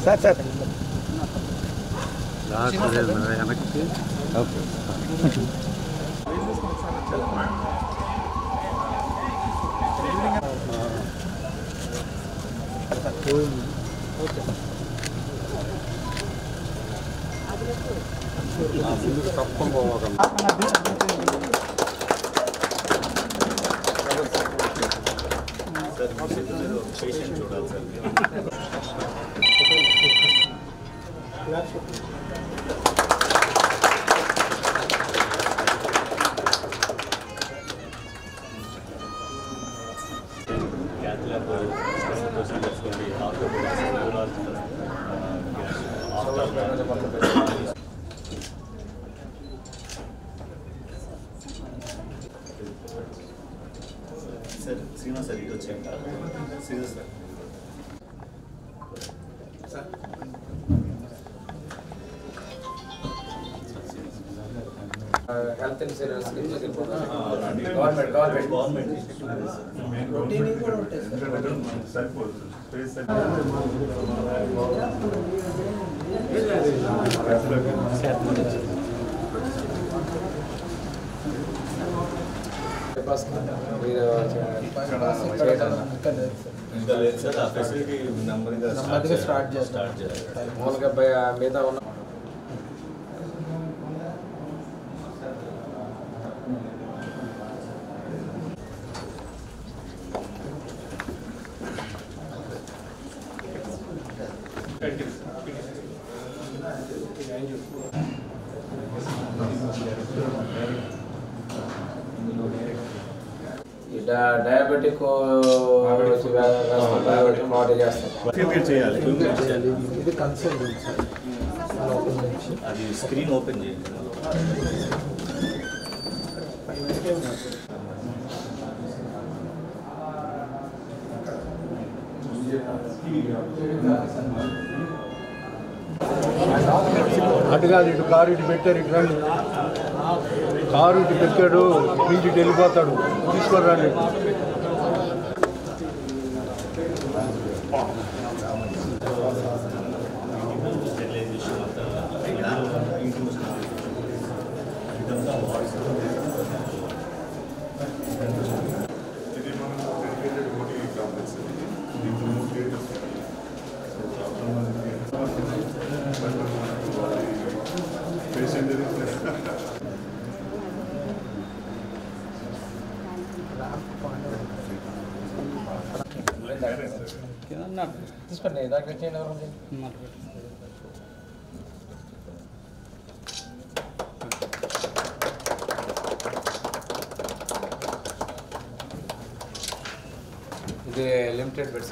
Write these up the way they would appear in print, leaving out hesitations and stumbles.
Sir sir patient చూడాలి sir Srinivas sir ఇది వచ్చాక Srinivas sir health insurance government ఇంకా లేదు సార్ ఆ ఫెసిలిటీ నెమ్మదిగా స్టార్ట్ చేయాలి మామూలుగా మిగతా ఉన్న డయాబెటిక్ చేయాలి ఇది కన్సర్న్ సార్ అది స్క్రీన్ ఓపెన్ చేయండి అటు కాదు ఇటు కారు ఇటు పెట్టారు ఇటు రండి కారు ఇటు పెట్టాడు ఇంటి వెళ్ళిపోతాడు తీసుకొని రండి తీసుకోండి దగ్గర చేయండి ఇది లిమిటెడ్ బెడ్స్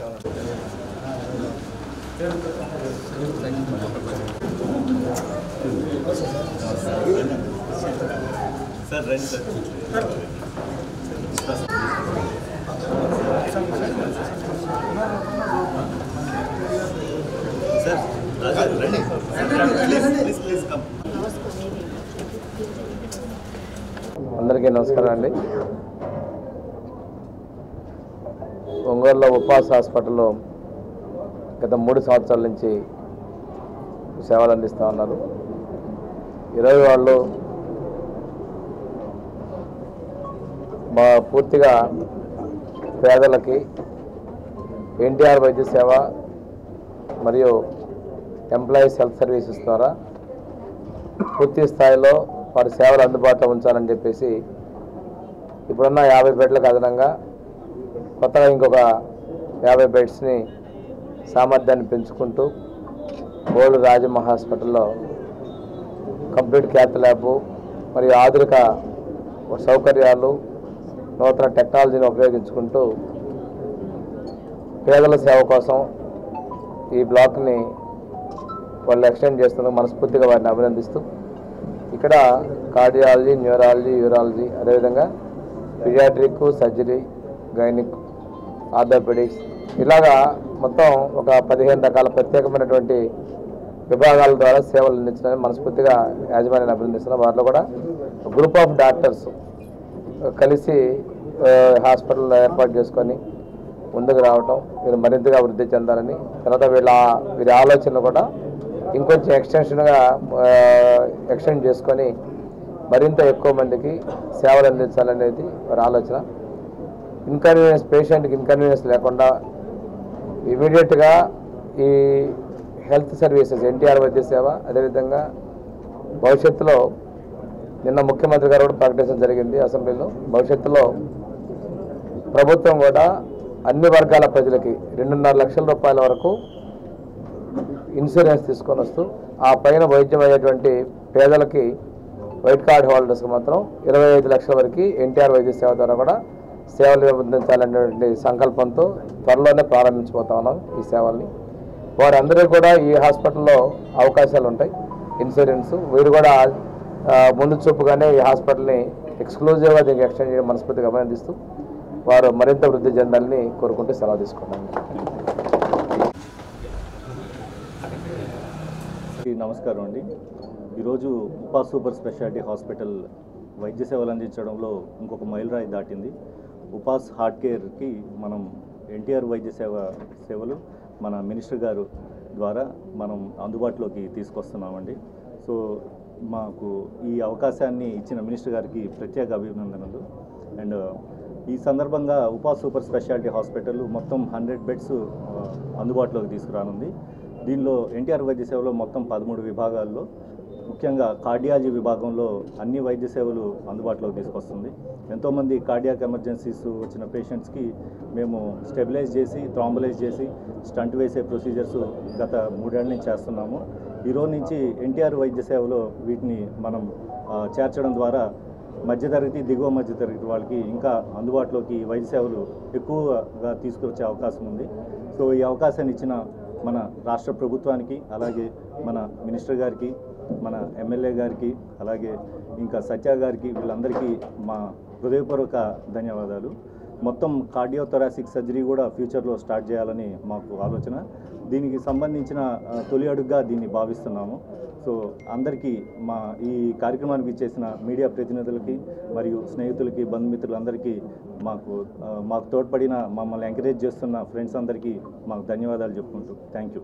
సార్ రండి సార్ సార్ రండి ప్లీజ్ కమ్. అందరికీ నమస్కారం అండి. ఒంగోలులో ఉపాస్ హాస్పిటల్లో గత 3 సంవత్సరాల నుంచి సేవలు అందిస్తూ ఉన్నారు. 20 వాళ్ళు పూర్తిగా పేదలకి ఎన్టీఆర్ వైద్య సేవ మరియు ఎంప్లాయీస్ హెల్త్ సర్వీసెస్ ద్వారా పూర్తి స్థాయిలో వారి సేవలు అందుబాటులో ఉంచాలని చెప్పేసి ఇప్పుడున్న 50 బెడ్లకు అదనంగా కొత్తగా ఇంకొక 50 బెడ్స్ని సామర్థ్యాన్ని పెంచుకుంటూ ఓల్డ్ రాజమ్మ హాస్పిటల్లో కంప్లీట్ క్యాత్ ల్యాబ్ మరియు ఆధునిక సౌకర్యాలు నూతన టెక్నాలజీని ఉపయోగించుకుంటూ పేదల సేవ కోసం ఈ బ్లాక్ని వాళ్ళు ఎక్స్టెండ్ చేస్తున్నందుకు మనస్ఫూర్తిగా వారిని అభినందిస్తూ ఇక్కడ కార్డియాలజీ, న్యూరాలజీ, యూరాలజీ, అదేవిధంగా పీడియాట్రిక్, సర్జరీ, గైనిక్, ఆర్థోపెడిక్స్ ఇలాగా మొత్తం ఒక 15 రకాల ప్రత్యేకమైనటువంటి విభాగాల ద్వారా సేవలు అందించడానికి మనస్ఫూర్తిగా యాజమాన్యాన్ని అభినందిస్తున్నాం. వారిలో కూడా గ్రూప్ ఆఫ్ డాక్టర్స్ కలిసి హాస్పిటల్ ఏర్పాటు చేసుకొని ముందుకు రావటం, వీరు మరింతగా అభివృద్ధి చెందాలని, తర్వాత వీరి ఆలోచనలు కూడా ఇంకొంచెం ఎక్స్టెండ్ చేసుకొని మరింత ఎక్కువ మందికి సేవలు అందించాలనేది వారి ఆలోచన. పేషెంట్కి ఇన్కన్వీనియన్స్ లేకుండా ఇమీడియట్గా ఈ హెల్త్ సర్వీసెస్ ఎన్టీఆర్ వైద్య సేవ, అదేవిధంగా భవిష్యత్తులో నిన్న ముఖ్యమంత్రి గారు కూడా ప్రకటించడం జరిగింది అసెంబ్లీలో, భవిష్యత్తులో ప్రభుత్వం కూడా అన్ని వర్గాల ప్రజలకి 2.5 లక్షల రూపాయల వరకు ఇన్సూరెన్స్ తీసుకొని వస్తూ ఆ పైన వైద్యం అయ్యేటువంటి పేదలకి వైట్ కార్డ్ హోల్డర్స్కి మాత్రం 25 లక్షల వరకు ఎన్టీఆర్ వైద్య సేవ ద్వారా కూడా సేవలు అందించాలనేటువంటి సంకల్పంతో త్వరలోనే ప్రారంభించబోతా ఉన్నాం ఈ సేవల్ని. వారందరికీ కూడా ఈ హాస్పిటల్లో అవకాశాలు ఉంటాయి ఇన్సూరెన్స్. వీరు కూడా ముందు చూపుగానే ఈ హాస్పిటల్ని ఎక్స్క్లూజివ్గా దీనికి ఎక్స్టెండ్ చేయడం మనస్ఫూర్తిగా అభినందిస్తూ వారు మరింత వృద్ధి చెందాలని కోరుకుంటూ సెలవు తీసుకున్నాను. నమస్కారం అండి. ఈరోజు ఉపాస్ సూపర్ స్పెషాలిటీ హాస్పిటల్ వైద్య సేవలు అందించడంలో ఇంకొక మైలురాయి దాటింది. ఉపాస్ హార్ట్ కేర్కి మనం ఎన్టీఆర్ వైద్య సేవలు మన మినిస్టర్ గారు ద్వారా మనం అందుబాటులోకి తీసుకొస్తున్నామండి. సో మాకు ఈ అవకాశాన్ని ఇచ్చిన మినిస్టర్ గారికి ప్రత్యేక అభినందనలు. అండ్ ఈ సందర్భంగా ఉపాస్ సూపర్ స్పెషాలిటీ హాస్పిటల్ మొత్తం 100 బెడ్స్ అందుబాటులోకి తీసుకురానుంది. దీనిలో ఎన్టీఆర్ వైద్య సేవలో మొత్తం 13 విభాగాల్లో ముఖ్యంగా కార్డియాలజీ విభాగంలో అన్ని వైద్య సేవలు అందుబాటులోకి తీసుకొస్తుంది. ఎంతోమంది కార్డియాక్ ఎమర్జెన్సీస్ వచ్చిన పేషెంట్స్కి మేము స్టెబిలైజ్ చేసి, థ్రాంబలైజ్ చేసి, స్టంట్ వేసే ప్రొసీజర్స్ గత 3 ఏళ్ల నుంచి చేస్తున్నాము. ఈరోజు నుంచి ఎన్టీఆర్ వైద్య సేవలో వీటిని మనం చేర్చడం ద్వారా మధ్యతరగతి, దిగువ మధ్యతరగతి వాళ్ళకి ఇంకా అందుబాటులోకి వైద్య సేవలు ఎక్కువగా తీసుకొచ్చే అవకాశం ఉంది. సో ఈ అవకాశాన్ని ఇచ్చిన మన రాష్ట్ర ప్రభుత్వానికి, అలాగే మన మినిస్టర్ గారికి, మన ఎమ్మెల్యే గారికి, అలాగే ఇంకా సత్య గారికి, వీళ్ళందరికీ మా హృదయపూర్వక ధన్యవాదాలు. మొత్తం కార్డియోథొరాసిక్ సర్జరీ కూడా ఫ్యూచర్లో స్టార్ట్ చేయాలని మాకు ఆలోచన. దీనికి సంబంధించిన తొలి అడుగుగా దీన్ని భావిస్తున్నాము. సో అందరికీ ఈ కార్యక్రమానికి ఇచ్చేసిన మీడియా ప్రతినిధులకి మరియు స్నేహితులకి, బంధుమిత్రులందరికీ మాకు తోడ్పడిన, మమ్మల్ని ఎంకరేజ్ చేస్తున్న ఫ్రెండ్స్ అందరికీ మాకు ధన్యవాదాలు చెప్పుకుంటూ థ్యాంక్ యూ.